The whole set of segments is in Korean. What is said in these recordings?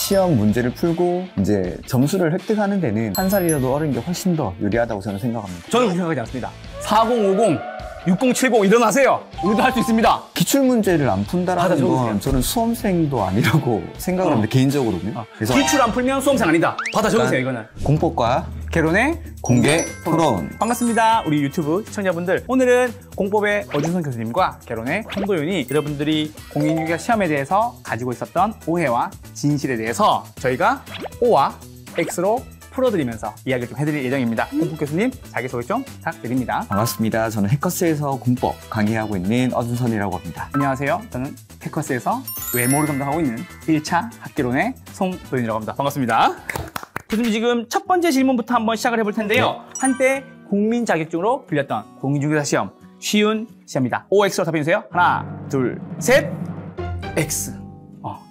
시험 문제를 풀고 이제 점수를 획득하는 데는 한 살이라도 어린 게 훨씬 더 유리하다고 저는 생각합니다. 저는 그렇게 생각하지 않습니다. 4050, 6070 일어나세요. 우리도 할 수 있습니다. 기출문제를 안 푼다라는 건 저는 수험생도 아니라고 생각을 합니다. 개인적으로는. 그래서 기출 안 풀면 수험생 아니다. 받아 적으세요, 이거는. 공법과 개론의 공개 토론. 반갑습니다. 우리 유튜브 시청자분들. 오늘은 공법의 어준선 교수님과 개론의 홍도윤이 여러분들이 공인중개사 시험에 대해서 가지고 있었던 오해와 진실에 대해서 저희가 O와 X로 풀어드리면서 이야기를 좀 해드릴 예정입니다. 공법 교수님 자기소개 좀 부탁드립니다. 반갑습니다. 저는 해커스에서 공법 강의하고 있는 어준선이라고 합니다. 안녕하세요. 저는 해커스에서 외모를 담당하고 있는 1차 학개론의 송도윤이라고 합니다. 반갑습니다. 교수님 지금 첫 번째 질문부터 한번 시작을 해볼 텐데요. 한때 국민 자격증으로 불렸던 공인중개사 시험 쉬운 시험입니다. OX로 답해주세요. 하나, 둘, 셋. X.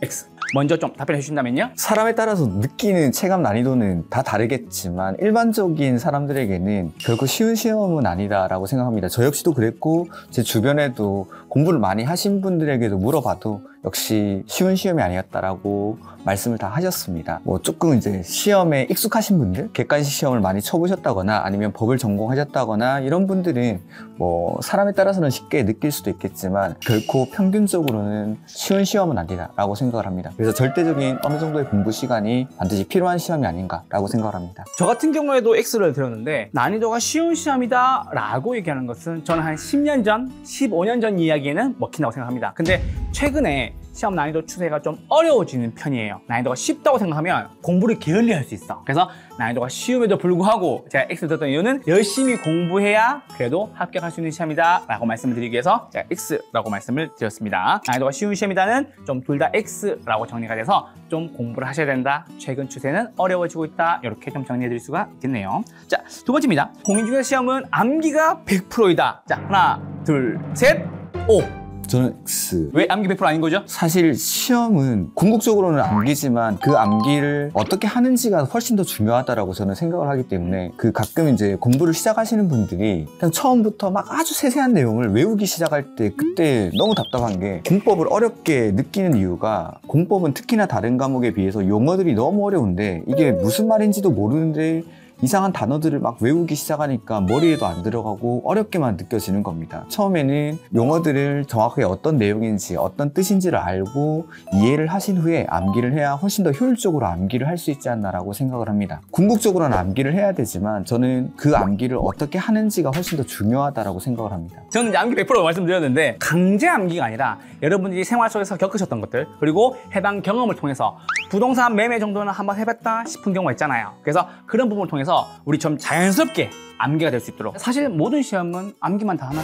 X. 먼저 좀 답변해 주신다면요? 사람에 따라서 느끼는 체감 난이도는 다 다르겠지만 일반적인 사람들에게는 결코 쉬운 시험은 아니다라고 생각합니다. 저 역시도 그랬고 제 주변에도 공부를 많이 하신 분들에게도 물어봐도 역시 쉬운 시험이 아니었다라고 말씀을 다 하셨습니다. 뭐 조금 이제 시험에 익숙하신 분들, 객관식 시험을 많이 쳐보셨다거나 아니면 법을 전공하셨다거나 이런 분들은 뭐 사람에 따라서는 쉽게 느낄 수도 있겠지만 결코 평균적으로는 쉬운 시험은 아니다라고 생각을 합니다. 그래서 절대적인 어느 정도의 공부 시간이 반드시 필요한 시험이 아닌가라고 생각을 합니다. 저 같은 경우에도 X를 들었는데 난이도가 쉬운 시험이다 라고 얘기하는 것은 저는 한 10년 전, 15년 전 이야기에는 먹힌다고 생각합니다. 근데 최근에 시험 난이도 추세가 좀 어려워지는 편이에요. 난이도가 쉽다고 생각하면 공부를 게을리할 수 있어. 그래서 난이도가 쉬움에도 불구하고 제가 X를 들었던 이유는 열심히 공부해야 그래도 합격할 수 있는 시험이다 라고 말씀을 드리기 위해서 제가 X라고 말씀을 드렸습니다. 난이도가 쉬운 시험이다는 좀 둘 다 X라고 정리가 돼서 좀 공부를 하셔야 된다. 최근 추세는 어려워지고 있다. 이렇게 좀 정리해 드릴 수가 있겠네요. 자, 두 번째입니다. 공인중개사 시험은 암기가 100%이다. 자, 하나, 둘, 셋, O. 저는 X. 왜 암기 100% 아닌 거죠? 사실 시험은 궁극적으로는 암기지만 그 암기를 어떻게 하는지가 훨씬 더 중요하다라고 저는 생각을 하기 때문에 가끔 이제 공부를 시작하시는 분들이 그냥 처음부터 막 아주 세세한 내용을 외우기 시작할 때 그때 너무 답답한 게 공법을 어렵게 느끼는 이유가 공법은 특히나 다른 과목에 비해서 용어들이 너무 어려운데 이게 무슨 말인지도 모르는데 이상한 단어들을 막 외우기 시작하니까 머리에도 안 들어가고 어렵게만 느껴지는 겁니다. 처음에는 용어들을 정확하게 어떤 내용인지 어떤 뜻인지를 알고 이해를 하신 후에 암기를 해야 훨씬 더 효율적으로 암기를 할 수 있지 않나라고 생각을 합니다. 궁극적으로는 암기를 해야 되지만 저는 그 암기를 어떻게 하는지가 훨씬 더 중요하다고 생각을 합니다. 저는 이제 암기 100% 말씀드렸는데 강제 암기가 아니라 여러분들이 생활 속에서 겪으셨던 것들 그리고 해당 경험을 통해서 부동산 매매 정도는 한번 해봤다 싶은 경우가 있잖아요. 그래서 그런 부분을 통해서 우리 좀 자연스럽게 암기가 될 수 있도록 사실 모든 시험은 암기만 다 하면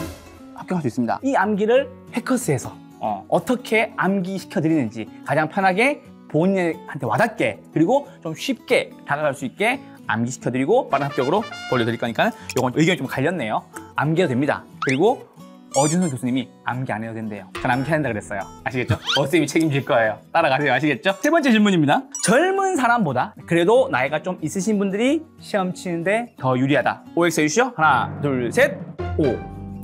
합격할 수 있습니다. 이 암기를 해커스에서 어떻게 암기시켜 드리는지 가장 편하게 본인한테 와닿게 그리고 좀 쉽게 다가갈 수 있게 암기시켜 드리고 빠른 합격으로 돌려드릴 거니까 이건 의견이 좀 갈렸네요. 암기가 됩니다. 그리고 어준선 교수님이 암기 안 해도 된대요. 전 암기 한다 그랬어요. 아시겠죠? 어쌤이 책임질 거예요. 따라가세요. 아시겠죠? 세 번째 질문입니다. 젊은 사람보다 그래도 나이가 좀 있으신 분들이 시험 치는데 더 유리하다. OX 해주시죠. 하나, 둘, 셋, O.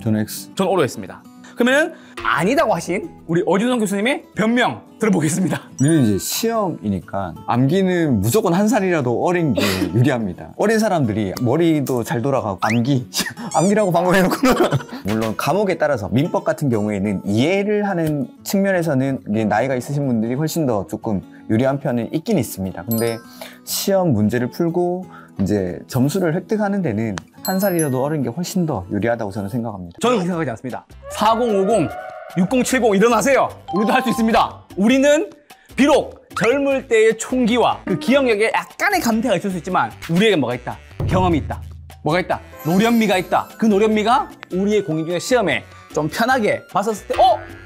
저는 X. 전 O로 했습니다. 그러면 아니다고 하신 우리 어준선 교수님의 변명 들어보겠습니다. 우리는 이제 시험이니까 암기는 무조건 한 살이라도 어린 게 유리합니다. 어린 사람들이 머리도 잘 돌아가고 암기라고 방금 해놓고는 물론 과목에 따라서 민법 같은 경우에는 이해를 하는 측면에서는 나이가 있으신 분들이 훨씬 더 조금 유리한 편은 있긴 있습니다. 근데 시험 문제를 풀고 이제 점수를 획득하는 데는 한 살이라도 어린 게 훨씬 더 유리하다고 저는 생각합니다. 저는 그렇게 생각하지 않습니다. 4050, 6070 일어나세요. 우리도 할 수 있습니다. 우리는 비록 젊을 때의 총기와 그 기억력에 약간의 감퇴가 있을 수 있지만 우리에게 뭐가 있다? 경험이 있다. 뭐가 있다? 노련미가 있다. 그 노련미가 우리의 공인중개사 시험에 좀 편하게 봤었을 때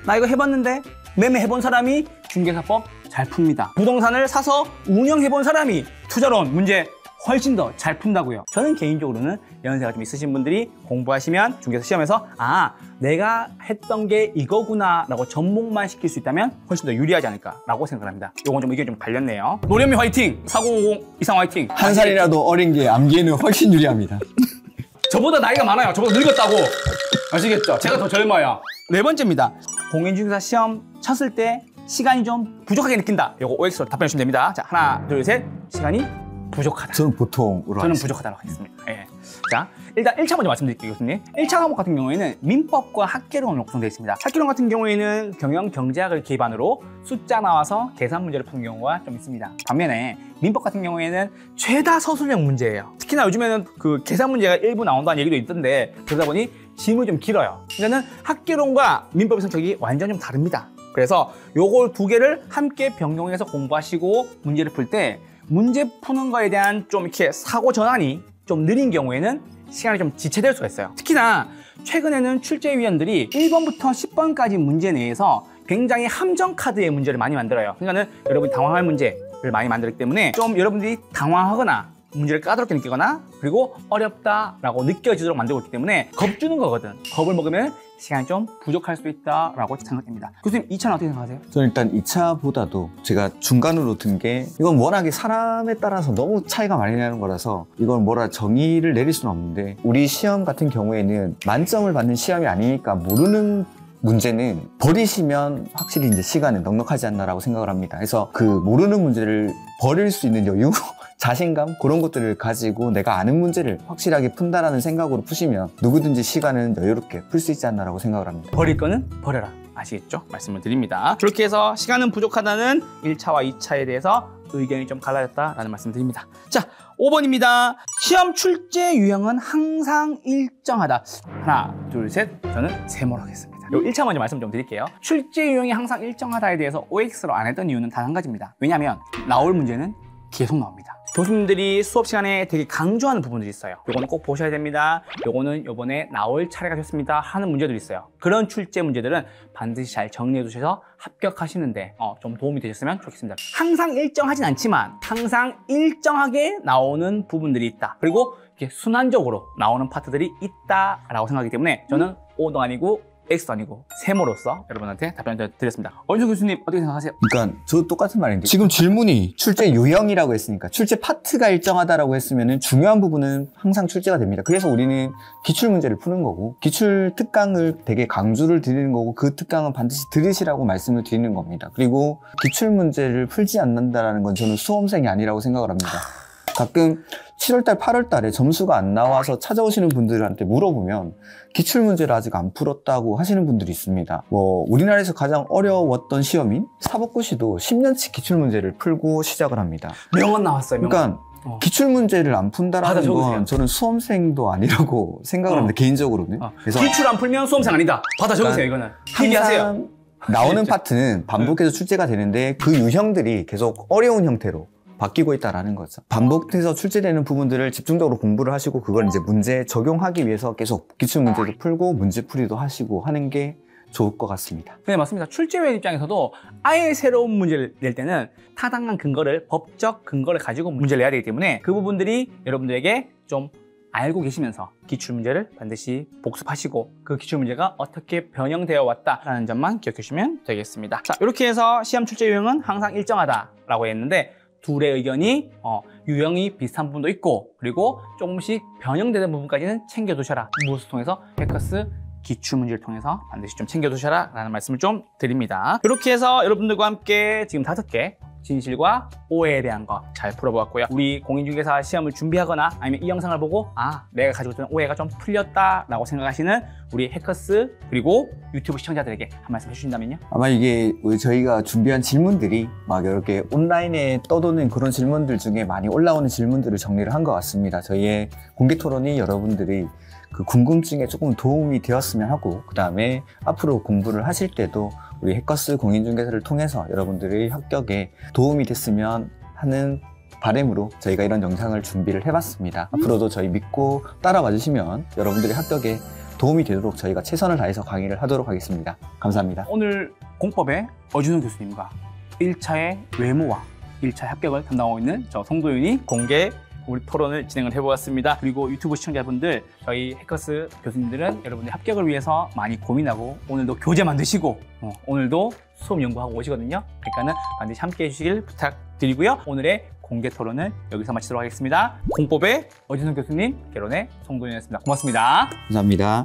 나 이거 해봤는데 매매 해본 사람이 중개사법 잘 풉니다. 부동산을 사서 운영해본 사람이 투자론 문제 훨씬 더 잘 푼다고요. 저는 개인적으로는 연세가 좀 있으신 분들이 공부하시면 중개사 시험에서 내가 했던 게 이거구나 라고 접목만 시킬 수 있다면 훨씬 더 유리하지 않을까 라고 생각합니다. 이건 좀 의견이 좀 갈렸네요. 노련미 화이팅! 4050 이상 화이팅! 한 살이라도 어린 게 암기에는 훨씬 유리합니다. 저보다 나이가 많아요. 저보다 늙었다고. 아시겠죠? 제가 더 젊어요. 네 번째입니다. 공인중개사 시험 쳤을 때 시간이 좀 부족하게 느낀다. 요거 OX로 답변해 주시면 됩니다. 자, 하나, 둘, 셋. 시간이 부족하다. 저는 보통으로 저는 부족하다고 하겠습니다. 예. 자, 일단 1차 먼저 말씀드릴게요, 교수님. 1차 과목 같은 경우에는 민법과 학개론으로 구성되어 있습니다. 학개론 같은 경우에는 경영 경제학을 기반으로 숫자 나와서 계산 문제를 푸는 경우가 좀 있습니다. 반면에 민법 같은 경우에는 죄다 서술형 문제예요. 특히나 요즘에는 그 계산 문제가 일부 나온다는 얘기도 있던데 그러다 보니 지문이 좀 길어요. 그러니까는 학개론과 민법의 성격이 완전 좀 다릅니다. 그래서 요걸 두 개를 함께 병용해서 공부하시고 문제를 풀 때 문제 푸는 거에 대한 좀 이렇게 사고 전환이 좀 느린 경우에는 시간이 좀 지체될 수가 있어요. 특히나 최근에는 출제위원들이 1번부터 10번까지 문제 내에서 굉장히 함정 카드의 문제를 많이 만들어요. 그러니까는 여러분이 당황할 문제를 많이 만들기 때문에 좀 여러분들이 당황하거나 문제를 까다롭게 느끼거나 그리고 어렵다라고 느껴지도록 만들고 있기 때문에 겁 주는 거거든. 겁을 먹으면 시간이 좀 부족할 수도 있다라고 생각됩니다. 교수님, 2차는 어떻게 생각하세요? 저는 일단 2차보다도 제가 중간으로 든 게 이건 워낙에 사람에 따라서 너무 차이가 많이 나는 거라서 이건 뭐라 정의를 내릴 수는 없는데 우리 시험 같은 경우에는 만점을 받는 시험이 아니니까 모르는 문제는 버리시면 확실히 이제 시간은 넉넉하지 않나라고 생각을 합니다. 그래서 그 모르는 문제를 버릴 수 있는 여유, 자신감 그런 것들을 가지고 내가 아는 문제를 확실하게 푼다라는 생각으로 푸시면 누구든지 시간은 여유롭게 풀 수 있지 않나라고 생각을 합니다. 버릴 거는 버려라. 아시겠죠? 말씀을 드립니다. 그렇게 해서 시간은 부족하다는 1차와 2차에 대해서 의견이 좀 갈라졌다라는 말씀을 드립니다. 자, 5번입니다. 시험 출제 유형은 항상 일정하다. 하나, 둘, 셋. 저는 세모로 하겠습니다. 요 1차 먼저 말씀 좀 드릴게요. 출제 유형이 항상 일정하다에 대해서 OX로 안 했던 이유는 단 한 가지입니다. 왜냐하면 나올 문제는 계속 나옵니다. 교수님들이 수업 시간에 되게 강조하는 부분들이 있어요. 요거는 꼭 보셔야 됩니다. 요거는 요번에 나올 차례가 됐습니다 하는 문제들이 있어요. 그런 출제 문제들은 반드시 잘 정리해 두셔서 합격하시는데 좀 도움이 되셨으면 좋겠습니다. 항상 일정하진 않지만 항상 일정하게 나오는 부분들이 있다. 그리고 이렇게 순환적으로 나오는 파트들이 있다라고 생각하기 때문에 저는 O도 아니고 X도 아니고 세모로서 여러분한테 답변을 드렸습니다. 어윤수 교수님 어떻게 생각하세요? 그러니까 저도 똑같은 말인데 지금 질문이 출제 유형이라고 했으니까 출제 파트가 일정하다라고 했으면 중요한 부분은 항상 출제가 됩니다. 그래서 우리는 기출문제를 푸는 거고 기출 특강을 되게 강조를 드리는 거고 그 특강은 반드시 들으시라고 말씀을 드리는 겁니다. 그리고 기출문제를 풀지 않는다는 건 저는 수험생이 아니라고 생각을 합니다. 가끔 7월달, 8월달에 점수가 안 나와서 찾아오시는 분들한테 물어보면 기출문제를 아직 안 풀었다고 하시는 분들이 있습니다. 우리나라에서 가장 어려웠던 시험인 사법고시도 10년치 기출문제를 풀고 시작을 합니다. 명언 나왔어요. 명언. 그러니까 기출문제를 안 푼다라는 적으세요. 건 저는 수험생도 아니라고 생각을 합니다. 개인적으로는. 그래서 기출 안 풀면 수험생 아니다. 받아 적으세요. 이거는. 필기하세요. 나오는 파트는 반복해서 출제가 되는데 그 유형들이 계속 어려운 형태로 바뀌고 있다라는 거죠. 반복해서 출제되는 부분들을 집중적으로 공부를 하시고 그걸 이제 문제에 적용하기 위해서 계속 기출문제도 풀고 문제풀이도 하시고 하는 게 좋을 것 같습니다. 네, 맞습니다. 출제위원 입장에서도 아예 새로운 문제를 낼 때는 타당한 근거를, 법적 근거를 가지고 문제를 내야 되기 때문에 그 부분들이 여러분들에게 좀 알고 계시면서 기출문제를 반드시 복습하시고 그 기출문제가 어떻게 변형되어 왔다라는 점만 기억해 주시면 되겠습니다. 자, 이렇게 해서 시험 출제 유형은 항상 일정하다라고 했는데 둘의 의견이 유형이 비슷한 부분도 있고 그리고 조금씩 변형되는 부분까지는 챙겨두셔라. 무엇을 통해서? 해커스 기출문제를 통해서 반드시 좀 챙겨두셔라 라는 말씀을 좀 드립니다. 이렇게 해서 여러분들과 함께 지금 5개 진실과 오해에 대한 거 잘 풀어보았고요. 우리 공인중개사 시험을 준비하거나 아니면 이 영상을 보고 내가 가지고 있던 오해가 좀 풀렸다라고 생각하시는 우리 해커스 그리고 유튜브 시청자들에게 한 말씀 해주신다면요? 아마 이게 저희가 준비한 질문들이 막 이렇게 온라인에 떠도는 그런 질문들 중에 많이 올라오는 질문들을 정리를 한 것 같습니다. 저희의 공개 토론이 여러분들이 그 궁금증에 조금 도움이 되었으면 하고 그 다음에 앞으로 공부를 하실 때도 우리 해커스 공인중개사를 통해서 여러분들의 합격에 도움이 됐으면 하는 바람으로 저희가 이런 영상을 준비를 해봤습니다. 앞으로도 저희 믿고 따라와 주시면 여러분들의 합격에 도움이 되도록 저희가 최선을 다해서 강의를 하도록 하겠습니다. 감사합니다. 오늘 공법의 어준호 교수님과 1차의 외모와 1차 합격을 담당하고 있는 저 송도윤이 공개 우리 토론을 진행을 해보았습니다. 그리고 유튜브 시청자분들, 저희 해커스 교수님들은 여러분의 합격을 위해서 많이 고민하고 오늘도 교재 만드시고 오늘도 수업 연구하고 오시거든요. 그러니까는 반드시 함께 해주시길 부탁드리고요. 오늘의 공개 토론을 여기서 마치도록 하겠습니다. 공법의 어진성 교수님, 개론의 송도윤이었습니다. 고맙습니다. 감사합니다.